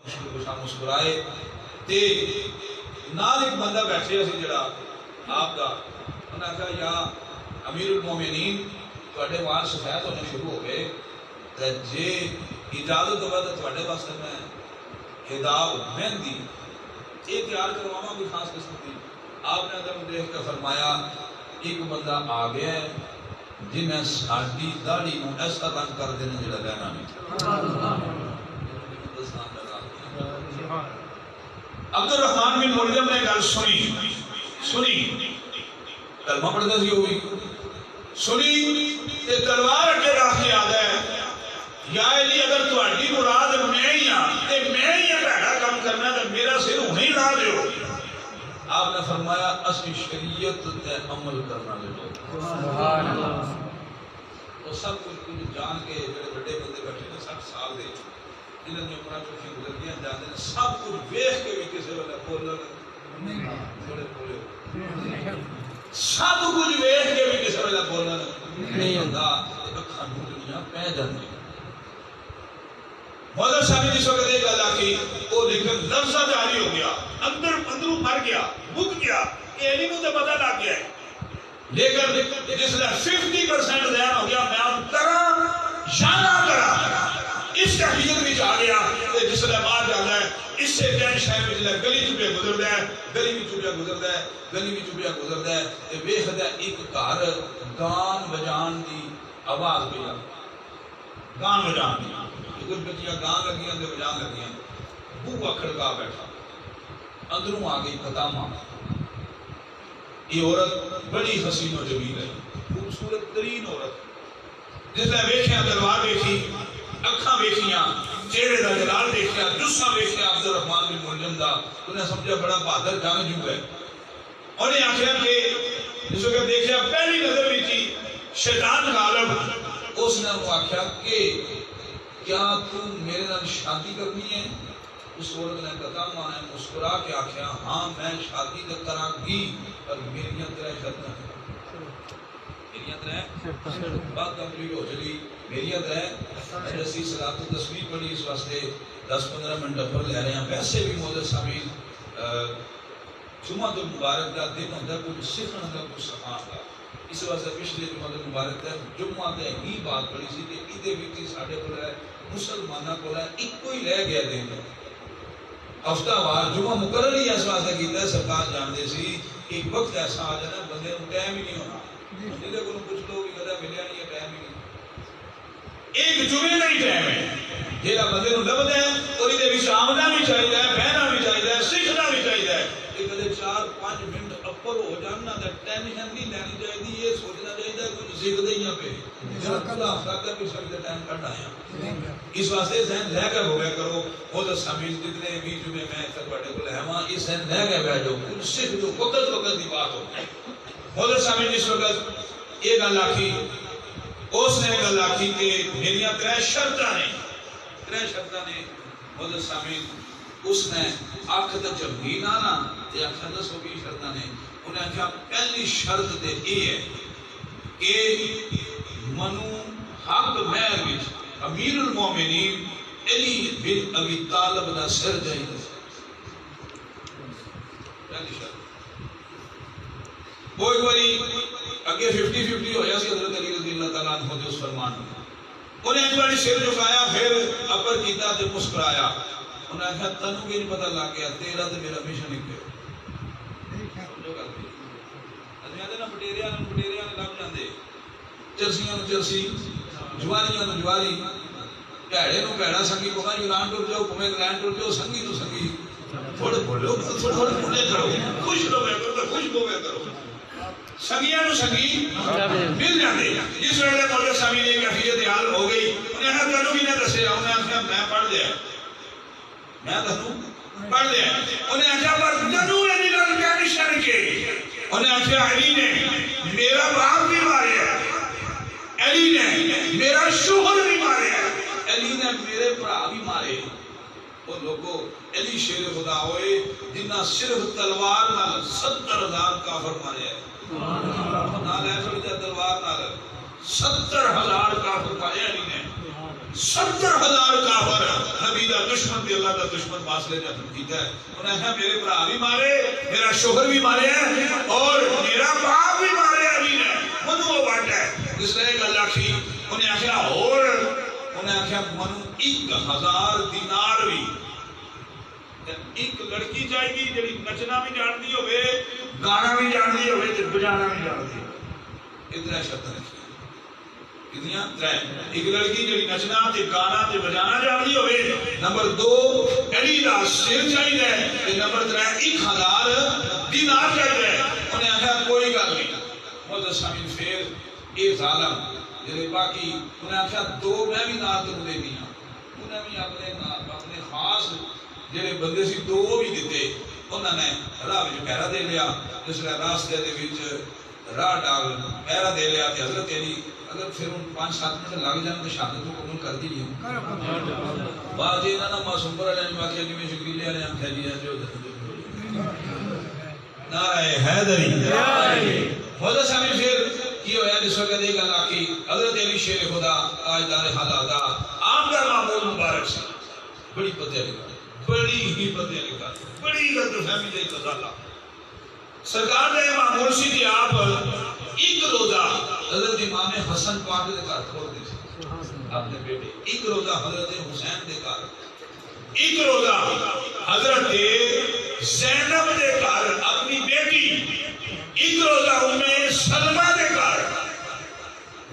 مسکرائے تے نال ایک بندہ بیٹھے سی جڑا آپ دا انہاں کہا یا امیر المومنین تواڈے وال سفید ہونے شروع ہو گئے تے جے اجازت ہوے تے تواڈے واسطے میں حجاب مہندی یہ تیار کرواواں کوئی خاص قسم کی. آپ نے ادب دیکھ کے فرمایا ایک بندہ آ گیا ہے جنہیں ساڈی داڑھی نو ایسا رنگ کر دینا جڑا لینا نہیں. عبد الرحمن بن ملجم نے گل سنی کلمہ پڑھتا سی ہوئی سنی تے تلوار اگے رکھ کے آگیا ہے یا علی اگر تہاڈی مراد میں ہی ہاں تے میں ہی بھڑا کام کرنا تے میرا سر ہونے ہی لا دیو. آپ نے فرمایا اسی شریعت تے عمل کرنا دے لو. سبحان اللہ. وہ سب کچھ جان کے بڑے بڑے بندے بیٹھے نے 60 سال دے جنہوں نے عمرہ چوکھی گزر گیا جاتے ہیں سب کچھ ویکھ کے بھی کسی والا بولن تھوڑے بولے سب کچھ ویکھ کے بھی کسی والا بولن نہیں ہوندا اکھاں دنیا پہ جاندی. مولانا صاحب جس وقت یہ گل آخی وہ لکھن لفظہ جاری ہو گیا اندروں مر گیا بک گیا کہ علی کو تو پتہ لگ گیا ہے لیکن جس نے 50% ذہن ہو گیا میں ہم کرا یا نہ کرا اس کا حیت بھی آ گیا جس نے باہر جانا ہے اس سے کہیں شہر میں جلے گلی چپیا گزردا ہے گلی بھی چپیا گزردا ہے گلی بھی چپیا گزردا ہے تے ویکھدا ایک گھر گان بجان دی آواز پہ گان بجان دی کچھ بچیاں گان لگیاں تے بجان لگیاں بوہا کھڑکا بیٹھا اندروں آ گئی فتامہ. یہ عورت بڑی حسین و جمیل ہے خوبصورت ترین عورت جس نے ویکھیا تلوار ویکھی اکھاں ویکھیاں چہرے دا جلال دیکھیا جسم ویکھیا عبد الرحمن بن ملجم دا انہیں سمجھا بڑا بہادر جنگجو ہے. انہیں آخیا کہ جس وقت دیکھیا پہلی نظر وچ ہی شیطان غالب اس نے وہ آخیا کہ کیا تم میرے نال شادی کرنی ہے. اس عورت نے قدم آئے مسکرا کے آخیا ہاں میں شادی تو کراں گی پر میریاں ترے شرطاں میریاں ترے بات کمپلیٹ ہو چلی میریاں ترے اسی صلاۃ و تسبیح پڑھی اس واسطے 10-15 منٹ افر لے رہے ہیں. ویسے بھی موجود سامعین جمعہ المبارک کا دن ہوتا ہے کچھ سیکھنے کا کچھ سکھانے کا اس واسطے پچھلے جمعہ المبارک کا جمعہ تے ہی بات پڑھی سی کہ ایدے وچ ساڈے کول ہے مسلماناں کول ہے ایکو ہی رہ گیا دن ہفتہ وار جمعہ مقرر ہی اس واسطے کیتا ہے سرکار جانتے سی ایک وقت ایسا آ جانا بندے کو ٹائم ہی نہیں ہونا جہدے کو کچھ لوگ کہدا ملیا نہیں ہے ٹائم ہی نہیں ایک جمعے کا ہی ٹائم ہے جہاں بندے کو لبدا ہے اور یہ وچ آمنا بھی چاہیے بہنا بھی چاہیے سیکھنا بھی چاہیے کہ کدے 4-5 منٹ اپر ہو جانا تے ٹینشن نہیں لینی چاہیے یہ سوچنا چاہیے کچھ سیکھدے ہی پہ جڑا کلا ہفتہ کر بھی سکتے ٹائم کڈ آیا. اس واسطے ذہن لے کے ہویا کرو خود سامعین جتنے بھی جمعے میں تواڈے کول ہے وہاں اس ذہن لے کے بیٹھ جاؤ کچھ سیکھ جو وقت دی بات ہو. خود سامعین جس وقت یہ گل آکھی اس نے گل آکھی کہ میریاں 3 شرطاں نے خود سامعین اس نے آنکھ تے جھمگی نہ تے آکھا دسو کی شرطاں نے. انہیں آکھا پہلی شرط تے یہ ہے کہ منو حق مہر وچ امیر المومنین علی بن ابی طالب دا سر چاہیے. پہلی شرط وہ ایک باری اگے 50-50 ہویا سی حضرت علی رضی اللہ تعالیٰ عنہ دے اس فرمان میں انہیں ایک باری سر جھکایا پھر اپر کیتا تے مسکرایا. انہیں کہا تنوں کی نہیں پتہ لگ گیا تیرا تے میرا مشن ایک ہے. نا پٹیریاں نے لب جاندے چرسیاں نو چرسی جواریاں نو جواری بھڑے نو بھڑا سنگی پونا یونان ٹر جاؤ پویں انگلینڈ ٹر جاؤ سنگی تو سنگی تھوڑے بولو تھوڑے بولے کرو خوش ہوے کرو خوش ہوے کرو سنگیاں نو سنگی مل جاندے. جس ویلے مولا سامی نے کیفیت حال ہو گئی انہیں کہا تینوں کی نے دسیا انہیں آخیا میں پڑھ لیا میں تینوں پڑھ لیا. انہیں آخیا پر تینوں علی گل کیا نشان کے انہیں آخیا علی نے میرا باپ بھی ماریا علی نے میرا شوہر بھی ماریا علی نے میرے بھرا بھی مارے. وہ لوگوں علی شیر خدا ہوئے جنہ صرف تلوار نال 70,000 کافر مارے نال ایسا تلوار نال 70,000 کافر مارے علی نے 70,000 کافر نبی دا دشمن تے اللہ دا دشمن فاصلے نے ختم کیتا ہے. انہیں کہا میرے بھرا بھی مارے, میرا شوہر بھی مارے ہیں, اور میرا باپ بھی مارے علی نے, منو وہ وٹ ہے. اس نے گل آخی, انہیں آخیا اور انہیں آخیا منو 1,000 دینار بھی. ایک لڑکی چاہیے جڑی نچنا بھی جانتی ہوئے, گانا بھی جانتی ہوئے, بجانا بھی جانتی ہوئے. اتنا شرط رکھی کتنی ترے, ایک لڑکی جڑی نچنا تے گانا تے بجانا جانتی ہوئے, نمبر 2 علی دا سر چاہیے, نمبر 3 1,000 دینار چاہیے. انہیں آخیا کوئی گل نہیں. محمد سامین پھر اے ظالم جڑے باقی, انہیں آخیا 2 میں بھی نال تم دینی ہوں. انہیں بھی اپنے خاص جڑے بندے سی 2 بھی دیتے. انہوں نے راہ وچ پہرا دے لیا, جس لئے راستے دے وچ راہ ڈال پہرا دے لیا. تے حضرت علی اگر پھر ان 5-7 منٹ لگ جان تو شہادت کو قبول کر دی نہیں. بعد انہاں دا معصوم پر علی واقعہ جویں شکریہ علیہ ہم کہہ دیا جو نعرہ حیدری. حضرت سامنے پھر کی ہویا جس وقت یہ گل آکی, حضرت علی شیر خدا تاجدار حالات آپ کا معمول مبارک سے بڑی پتہ لگا, بڑی ہی پتہ لگا, بڑی غلط فہمی دے تزالہ. سرکار نے معمول سی کہ آپ ایک روزہ حضرت امام حسن پاک دے گھر کھول دے سی, اپنے بیٹے. ایک روزہ حضرت حسین دے گھر, ایک روزہ حضرت زینب دے گھر اپنی بیٹی, ایک روزہ انہیں سلمہ دے گھر.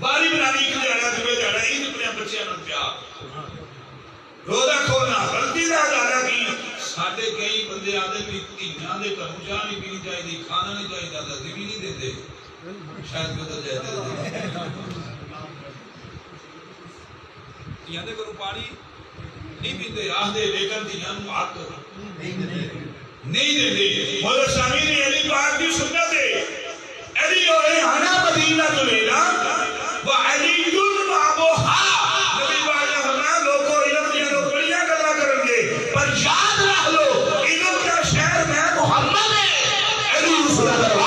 باری بنانی کے جانا دبے جانا عید اپنے بچے انہوں پیار. روزہ کھولنا غلطی دا جانا کی ساڑھے کئی بندے آدھے بھی تیمیاں دے کروں چاہ نہیں پینی چاہی دی, کھانا نہیں چاہی دا, زمین نہیں دیتے, شاید بدل جائے دے. تیمیاں دے کروں پانی نہیں پیتے آدھے, لیکن تیمیاں نو آت نہیں دیتے. مولا سامین علی پاک کی سنت ہے, علی ہوئے ہنا مدینہ تو لینا وعلی بابوہا. نبی پاک نے فرمایا لوگوں علم دیا لوگ بڑیا گلا کریں گے, پر یاد رکھ لو علم کا شہر میں محمد ہے. علی رسول اللہ بڑا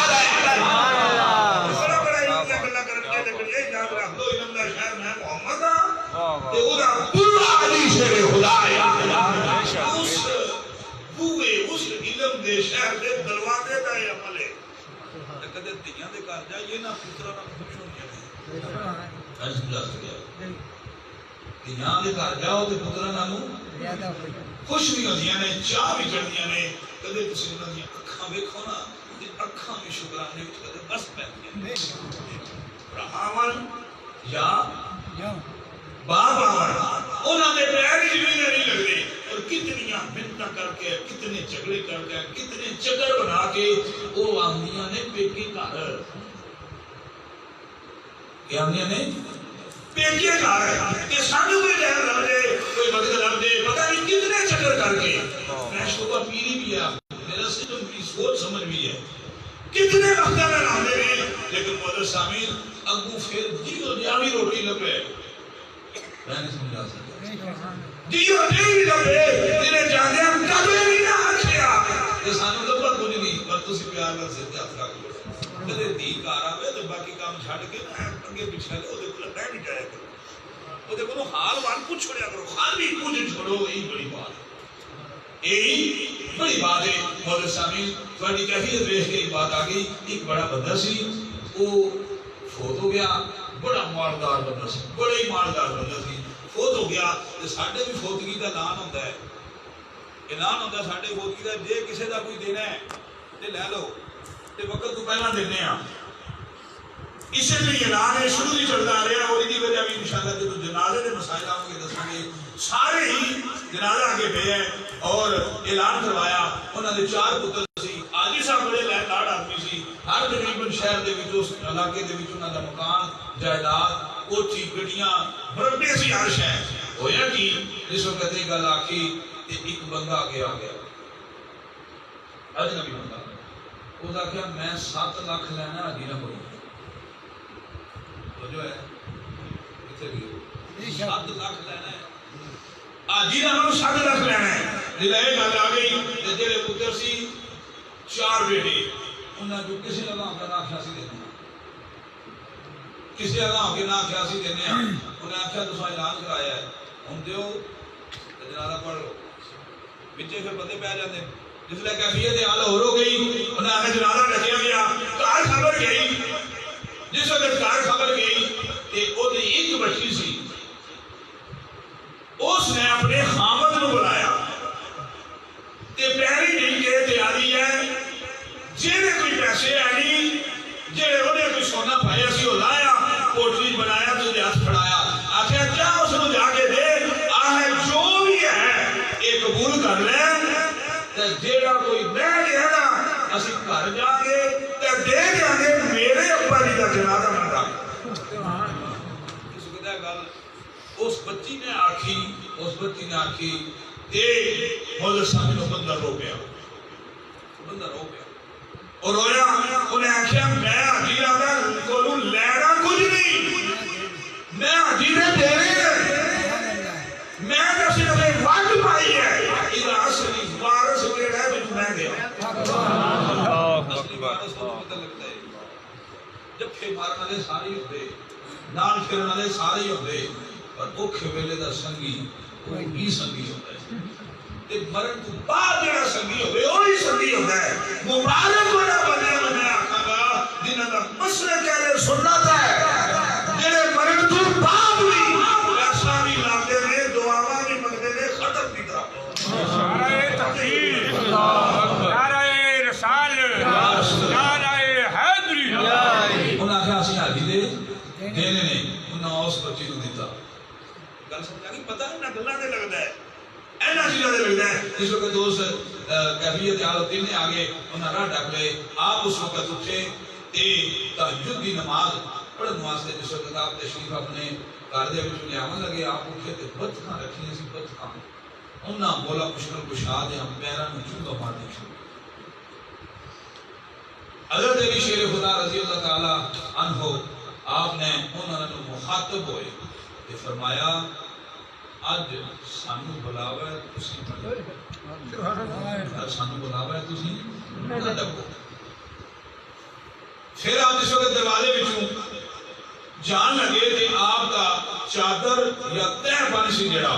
بڑا علم کا گلا کریں گے, لیکن یہ یاد رکھ لو علم کا شہر میں محمد ہے. تے او دا پورا علی شیر خدا ہے. اس بوئے اس علم دے شہر دے دروازے دا یہ عمل ہے. کدے دیاں دے کر جائیے نا پترا نہ خوش ہو گیا. ایسا جا سکیا دیاں دے کر جاؤ تے پترا نہ خوش بھی ہوندیاں نے, چاہ بھی چڑھدیاں نے. کدے تسی انہاں دی اکھاں ویکھو نا تے اکھاں وچ شکرانے وچ کدے بس پیندیاں نے. رحمان یا باب آور انہاں دے پیر وچ بھی نہیں لگدے, اور کتنیاں منتاں کر کے, کتنے جھگڑے کر کے, کتنے چکر بنا کے او آندیاں نے پیکے گھر. کیا آندیاں نے پیکے گھر کہ سانو کوئی ٹائم لگ دے, کوئی وقت لگ دے, پتہ نہیں کتنے چکر کر کے. میں شوقہ پیری بھی ہے, میرا سسٹم کی سوچ سمجھ بھی ہے, کتنے وقت میں لاندے رہے. لیکن مدر سامین اگو پھر دیو جاوی روٹی لپے, میں نہیں سمجھا سکتا. دیو جاوی لپے جنہیں جانے ہم کبھی نہیں نہ آکھیا کہ سانو لبا کچھ نہیں, پر تسی پیار کر سکتے ہاتھ رکھ لو. کدے دی کار آوے تو باقی کام چھڑ کے نا اگے پیچھے لے, او دے کول ٹائم نہیں جایا کرو, او دے کول حال وان پوچھ چھوڑیا کرو, خالی کچھ چھوڑو. یہی بڑی بات ہے, یہی بڑی بات ہے. مولا سامین تھوڑی کیفیت دیکھ کے ایک بات آ گئی. ایک بڑا بندہ سی, وہ فوت ہو گیا. بڑا مالدار بندہ سی, بڑے ہی مالدار بندہ سی, فوت ہو گیا. تے ساڈے بھی فوتگی دا اعلان ہوندا ہے, اعلان ہوندا ساڈے فوتگی دا, جے کسے دا کوئی دینا ہے تے لے لو, تے وقت تو پہلا دینے ہاں. اسی لیے اعلان ہے شروع ہی چلتا آ رہا, اور دی وجہ بھی انشاءاللہ جب جنازے دے مسائل آؤں گے دساں گے. سارے ہی جنازہ آگے پہ ہے, اور اعلان کروایا. انہاں دے 4 پتر سی. آجی صاحب بڑے لہنگار آدمی سی, ہر تقریباً شہر دے وچ اس علاقے دے وچ انہاں دا مکان, جائیداد, کوٹھی, گڈیاں, مربے سی ہر شے. ہویا کہ جس وقت یہ گل آکی تے ایک بندہ آگے آ گیا, اجنبی بندہ. وہ دا کیا میں 7 لاکھ لینا حاجی نہ کوئی جو ہے کتنے بھی 7 لاکھ لینا ہے, حاجی نہ 7 لاکھ لینا ہے. جب یہ گل آ گئی تے جڑے پتر سی 4 بیٹے, انہاں جو کسی لگا کا نہ کھاسی دینا, کسی لگا کے نہ کھاسی دینے, انہیں آخیا تو اعلان کرایا ہے ہوں دیو جنازہ پڑھ لو بچے پھر پتے پہ جاتے جس لئے کیفیت حال ہو گئی انہیں آگے جنازہ رکھیا گیا کار خبر گئی جس وقت کار خبر گئی کہ وہ ایک بچی سی اس نے اپنے خامد کو بلایا تے پیاری نہیں کہ تیاری ہے جیڑے کوئی پیسے آنی جیڑے انہیں کوئی سونا پایا سی وہ لایا کوٹری بنایا تو ہاتھ پھڑایا آخیا کیا اس کو جا کے دے آہ جو بھی ہے ایک قبول کر لیں تے جیڑا کوئی بہ گیا نا اسی گھر جا کے تے دے دیا گے میرے ابا جی کا جنازہ نہ ڈال اس بچی نے آکھی تے حضرت سامنے کو بندہ رو گیا اور رویا انہیں آکھیا میں حاجی آتا کولو لینا کچھ نہیں میں حاجی نے دینے میں جیسے نبی وقت پائی ہے اذا اصلی وارث میرا ہے میں گیا اصلی وارث کو پتہ لگتا ہے جب پھر مارن والے سارے ہوتے نال پھرن والے سارے ہوتے اور اوکھے ویلے دا سنگی وہ ہی سنگی ہوتا ہے تے مرن تو بعد جڑا سنگی ہوئے وہی سنگی ہوتا ہے مبارک ہونا بنے میں آکھاں گا جنہاں دا مسئلہ کہلے سنت ہے جڑے مرن تو بعد بھی ایسا بھی لاندے نے دعاواں بھی منگدے نے ختم نہیں کرا نعرہ تکبیر نعرہ رسالت نعرہ حیدری انہاں آکھیا اسی حاجی دے دینے نے انہاں اس بچی نوں دتا گل سمجھا کہ پتہ نہیں نہ گلاں تے لگدا ہے اینا چیزاں تے لگدا ہے جس وقت دوست کیفیت حالت نے آگے انہاں راہ ڈک لے آپ اس وقت اٹھے تے تہجد دی نماز پڑھن واسطے جس وقت آپ تشریف اپنے گھر دے وچ لے آون لگے آپ اٹھے تے بتخاں رکھیاں سی بتخاں انہاں مولا مشکل کشا دے ہم پیراں نوں چوما مارنے شروع حضرت علی شیر خدا رضی اللہ تعالی عنہ آپ نے انہاں نوں مخاطب ہوئے تے فرمایا اج سانو بلاوا ہے تسی سانو بلاوا ہے تسی نہ ڈکو پھر آپ جس وقت دروازے وچوں جان لگے تے آپ دا چادر یا تہ بن سی جڑا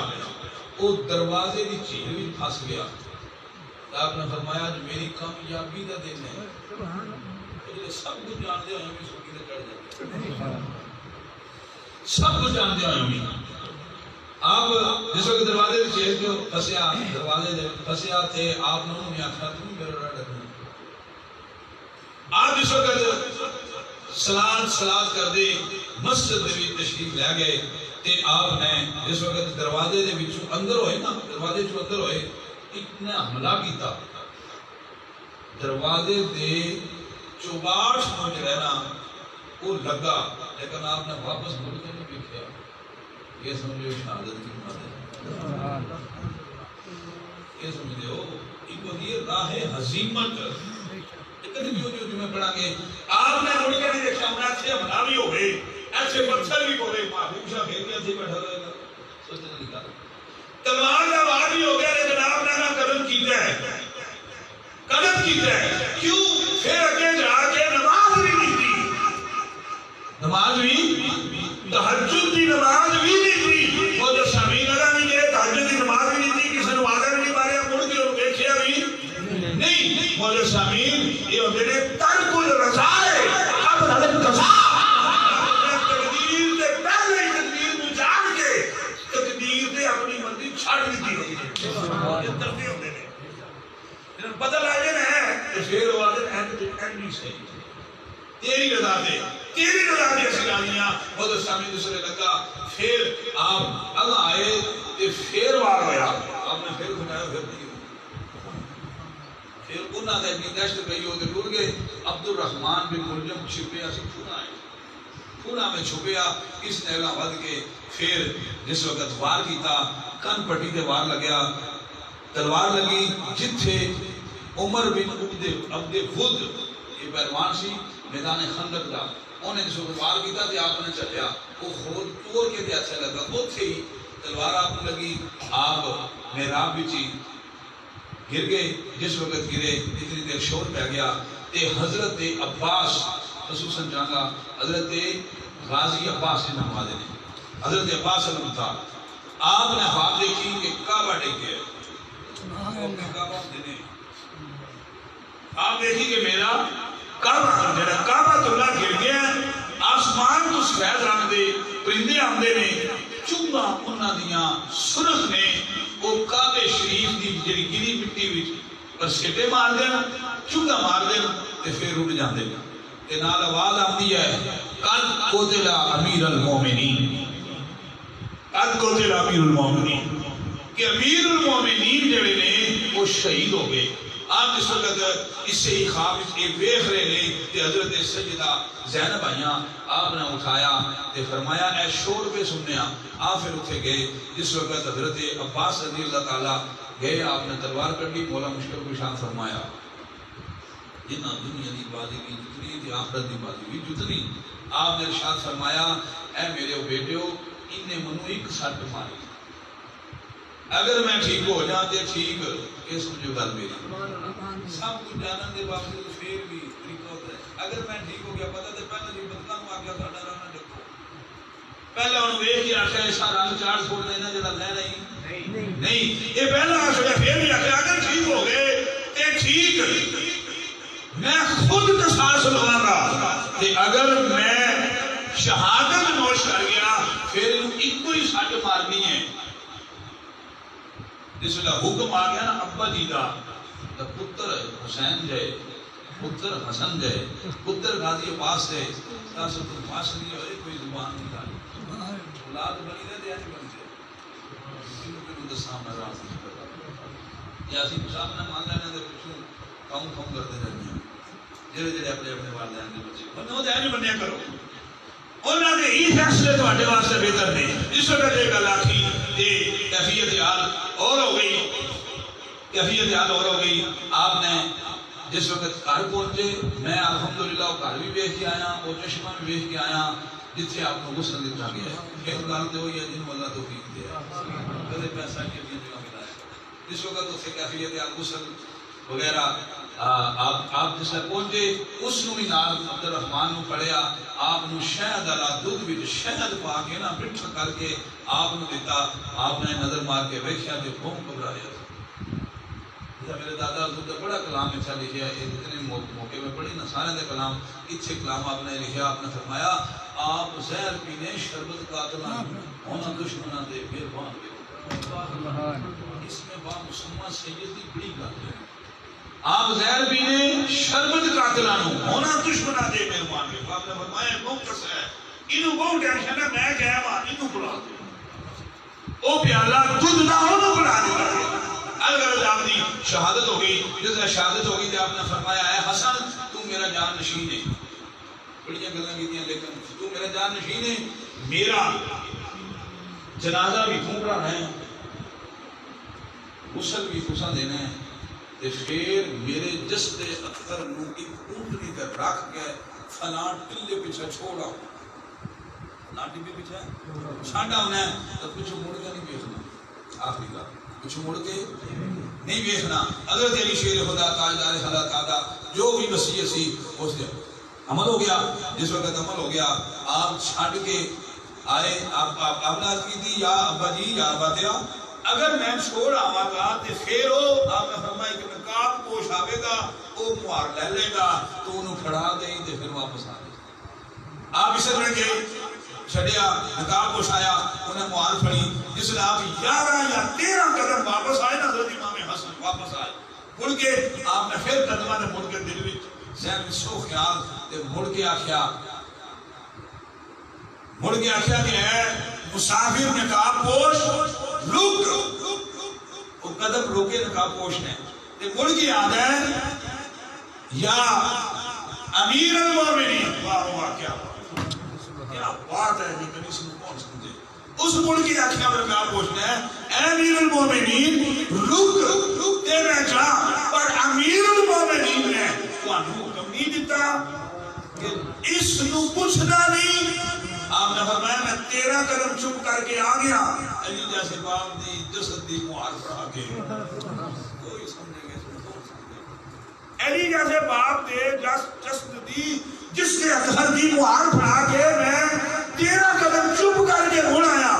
وہ دروازے دی چیل وچ پھس گیا آپ نے فرمایا جو میری کامیابی دا دن ہے سب کچھ جانتے ہوئے بھی سوکی تے چڑھ جاتے سب کچھ جانتے ہوئے بھی آپ جس وقت دروازے دی چیل جو پھسیا دروازے دے پھسیا تے آپ نے انہوں نے آخر تم میرا راہ ڈکنا آپ جس وقت سلاد کر دے مسجد دے بھی تشریف لے گئے تے آپ نے جس وقت دروازے دے وچوں اندر ہوئے نا دروازے چوں اندر ہوئے ایک نے حملہ کیتا دروازے دے چوباٹ پہنچ رہنا وہ لگا لیکن آپ نے واپس مڑ کے نہیں دیکھا یہ سمجھو شہادت کی بات ہے یہ سمجھو ایک یہ راہ ہزیمت جو میں پڑھا گے آپ نے مڑ کے نہیں دیکھا ہمیں ایسے حملہ بھی ہوئے ایسے پتھر بھی ہوئے معافی شاہ پھر کے ایسے بیٹھا رہے گا سوچتے نہیں کہا تلوار کا وار بھی ہو گیا لیکن آپ نے قدم کیتا ہے کیوں پھر اگے جا کے نماز بھی نہیں تھی نماز بھی تہجد دی نماز بھی نہیں تھی وہ جو شامی لگا نہیں گئے تہجد دی نماز بھی نہیں تھی کسی نے وعدہ بھی نہیں ماریا مڑ کے اور دیکھیا بھی نہیں وہ جو شامی یہ ہوتے نے ترک الرضائے قبل القضاء تقدیر دے پہلے ہی تقدیر کو جان کے تقدیر دے اپنی مرضی چھاڑ دیتی ہوئی یہ ترتے ہوتے نے پتہ لگے نا ہے کہ پھر وہ آدھے اینڈ نہیں صحیح تیری رضا دے ایسی گالیاں وہ تو سامنے دوسرے لگا پھر آپ اللہ آئے تو پھر وار ہویا آپ نے پھر کھنایا پھر نہیں پھر انہاں نے اپنی دشت گئی ہوتے ڈور گئے عبد الرحمن بن ملجم چھپے اسی کھونا میں چھپیا اس نے اگاں ود کے پھر جس وقت وار کیتا کن پٹی تے وار لگیا تلوار لگی جتھے عمر بن عبد ود یہ پہلوان سی میدان خندق دا انہیں جس وقت وار کیتا تے آپ نے چلیا وہ خود توڑ کے بھی اچھا لگا اوتھے ہی تلوار آپ نے لگی آپ محراب بچی گر گئے جس وقت گرے اتنی دیر شور پہ گیا تے حضرت عباس خصوصاً جانگا حضرت غازی عباس نے نام آدھے حضرت عباس علم تھا آپ نے خواب دیکھی کہ کعبہ ڈگ گیا. آپ دیکھی کہ میرا کعبہ اللہ گر گیا. آسمان تو سفید رنگ دے پرندے آمدے نے چونگا انہاں دیاں سرخ نے وہ کعبے شریف دی جڑی گری مٹی وچ پر سٹے مار دینا چونگا مار دینا تے پھر اڑ جاندے نے. تے نال آواز آندی ہے قد قتل امیر المومنین. قد قتل امیر المومنین کہ امیر المومنین جڑے نے وہ شہید ہو گئے. آپ اس وقت اس سے ہی خواب ایک ویخ رہے نے کہ حضرت سیدہ زینب آئیاں آپ نے اٹھایا تے فرمایا اے شور پہ سننے آپ پھر اٹھے گئے. جس وقت حضرت عباس رضی اللہ تعالیٰ گئے آپ نے تلوار کٹی مولا مشکل کو شان فرمایا جتنا دنیا دی بازی کی جتنی تھی آخرت دی بازی کی جتنی. آپ نے ارشاد فرمایا اے میرے بیٹیو ان نے منو ایک سٹ ماری اگر میں ٹھیک ہو جاتے ٹھیک اس مجھے گل میری سب کچھ جانن دے باوجود پھر بھی طریقہ ہوتا ہے. اگر میں ٹھیک ہو گیا پتہ تے پہلے جی بدلا نو آ گیا ساڈا رانا دیکھو پہلے انہوں ویکھ کے آکھیا ایسا رنگ چاڑ چھوڑ دینا جڑا لے نہیں یہ پہلا آکھیا پھر بھی آکھیا اگر ٹھیک ہو گئے تے ٹھیک میں خود قصاص لواں گا تے اگر میں شہادت نوش کر گیا پھر ایک ہی سٹ مارنی ہے. جس لئے حکم آ گیا نا ابا جی دا پتر حسین جائے پتر حسن جائے پتر غازی عباس جائے تاسو تو پاس نہیں ہوئے کوئی زبان نہیں کھائی اولاد بنی رہے دے آج بن جائے کنو کنو دساں میں راز نہیں کرتا یا اسی صاحب نے مان لینا دے پچھوں کم کرتے رہنے ہیں جڑے جڑے اپنے والدین کے بچے بنو دے آج بنیا کرو انہوں نے ہی فیصلے تو ہٹے واسطے بہتر نہیں. اس وقت ایک اللہ کی کیفیت حال اور ہو گئی کیفیت حال اور ہو گئی. آپ نے جس وقت گھر پہنچے میں الحمدللہ وہ گھر بھی ویکھ کے آیا وہ چشمہ بھی ویکھ کے آیا جتھے آپ کو غسل دتا گیا ہے. پھر گل تو ہوئی ہے جن اللہ توفیق دے کدے پیسہ کے بھی جگہ ملا ہے. جس وقت اسے کیفیت حال غسل وغیرہ آپ جس لئے پہنچے اس نو بھی نال عبد الرحمن نو پڑھیا آپ نو شہد علا دودھ بھی شہد پا کے نا مٹھا کر کے آپ نو دیتا. آپ نے نظر مار کے ویکھیا تے بہت گھبرایا. میرے دادا حضور کا بڑا کلام اچھا لکھیا ہے اتنے موقع میں پڑھی نا سارے دے کلام اچھے کلام آپ نے لکھیا. آپ نے فرمایا آپ زہر پینے شربت قاتلاں ہونا دشمناں دے مہربان اس میں با مسمہ سیدی بڑی گل ہے. آپ زہر پینے شربت قاتلاں ہونا دشمناں دے مہربان. آپ نے فرمایا موقف ہے انہوں بہت ٹینشن ہے میں کہہ ماں انہوں بلا دے او پیالہ دودھ نہ ہونا بلا دے. اگر آپ کی شہادت ہو گئی جس نے شہادت ہو گئی تو آپ نے فرمایا اے حسن تو میرا جان نشین ہے. بڑیاں گلاں کیتیاں لیکن تو میرا جان نشین ہے میرا جنازہ بھی تھوڑا ہے غسل بھی تساں دینا ہے تے پھر میرے جسد اختر نو ایک اونٹنی تے رکھ کے فلاں ٹلے پیچھے چھوڑا لاٹھی بھی پیچھے چھانڈا ہونا ہے تو کچھ مڑ کے نہیں دیکھنا. آخری بات کچھ مڑ کے نہیں ویکھنا. حضرت علی شیر خدا تاجدار خدا تعالیٰ جو بھی وصیت سی اس سے عمل ہو گیا. جس وقت عمل ہو گیا آپ چھڈ کے آئے آپ نے کی تھی یا ابا جی یا ابا تیرا اگر میں چھوڑ آواں گا تو پھر وہ آپ نے فرمایا کہ نقاب پوش آوے گا وہ مہار لے لے گا تو انہوں کھڑا دیں تے پھر واپس آ گئے. آپ اسے رہ گئے چھڑیا نقاب پوش آیا انہیں مہار پھڑی جس نے آپ 11 یا 13 قدم واپس آئے نا حضرت امام حسن واپس آئے مڑ کے آپ نے پھر قدمہ نے مڑ کے دل وچ ذہن میں سو خیال تے مڑ کے آکھیا کہ اے مسافر نقاب پوش رک وہ قدم روکے نقاب پوش نے تے مڑ کے آ گئے یا امیر المومنین. واہ واہ کیا بات ہے لیکن اس میں کون سمجھے اس مڑ کے آکھیا نقاب پوش نے اے امیر المومنین رک تے میں جا پر امیر المومنین نے تانوں حکم نہیں دیتا کہ اس نو پوچھنا نہیں. آپ نے فرمایا میں 13 قدم چپ کر کے آ گیا علی جیسے باپ دی جسد دی مہار پڑھا کے کوئی سمجھے گا علی جیسے باپ دے جسد دی جس کے اظہر دی مہار پڑھا کے میں 13 قدم چپ کر کے مڑ آیا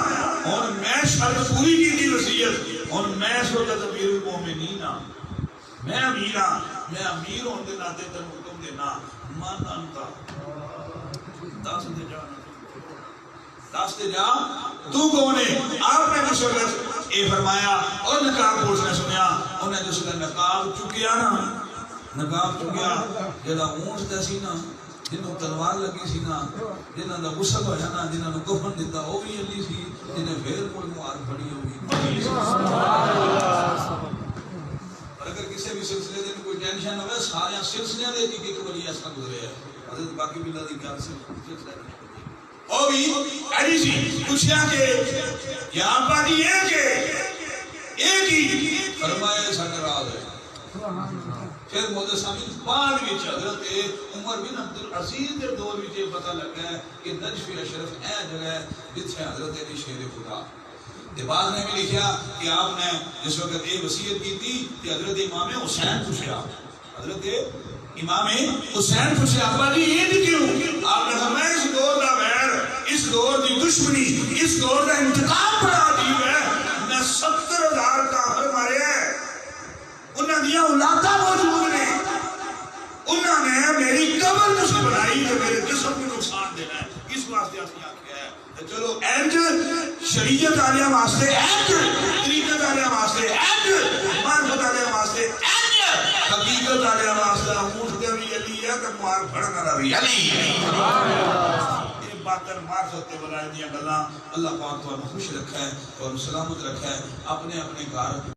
اور میں شرط ہوں میں اس وقت امیر المومنین ہاں، میں امیر ہاں، میں امیر ہونے کے ناطے تین حکم دینا من انتا دس دے جا، دس دے جا تو کون ہے؟ آپ نے اس وقت یہ فرمایا اور نقاب پوچھنا سنیا، انہیں جس نے نقاب چکیا نا، نقاب چکیا جڑا اونٹ دا سی نا، جنہوں تلوار لگی سی نا، جنہوں دا غسل ہویا نا، جنہوں نے کفن دیتا وہ بھی علی سی، جنہیں پھر مڑ مار پڑی ہوئی۔ اور اگر کسی بھی سلسلے دے کوئی ٹینشن ہوئے سارے سلسلے دے ایک ولی ایسا گزرے ہے، حضرت باقی بلّہ دی گل سے سلسلہ او بھی علی سی پوچھیا کہ یا ابا جی ایک ہی فرمایا ساڈا راز ہے۔ پھر مولا سامی بعد وچ حضرت عمر بن عبد العزیز دے دور وچ پتہ لگا ہے کہ نجف اشرف اے جگہ ہے جتھے حضرت علی شیر خدا تے بعد نے بھی لکھیا کہ آپ نے جس وقت یہ وصیت کی تھی کہ حضرت امام حسین پوچھا، حضرت امام حسین پوچھا ابا جی یہ نہیں کیوں؟ آپ نے فرمایا اس دور دا ویر، اس دور دی دشمنی، اس دور دا انتقام بڑا عجیب ہے، میں 70,000 کافر مارے ہیں، انہاں دیاں اولاداں موجود نے، انہاں نے میری قبر نہیں بنائی تو میرے جسم کو نقصان دینا ہے، اس واسطے اسی آکھیا ہے چلو اینج شریعت آلیاں واسطے اینج، طریقت آلیاں واسطے اینج، معرفت آلیاں واسطے اینج، حقیقت آلیاں واسطے اونٹ دے بھی علی ہے کہ مار پھڑن والا بھی علی ہے۔ یہ باطن معرفت تے ولایت دیاں گلاں اللہ پاک تانوں خوش رکھے اور سلامت رکھے، اپنے اپنے گھر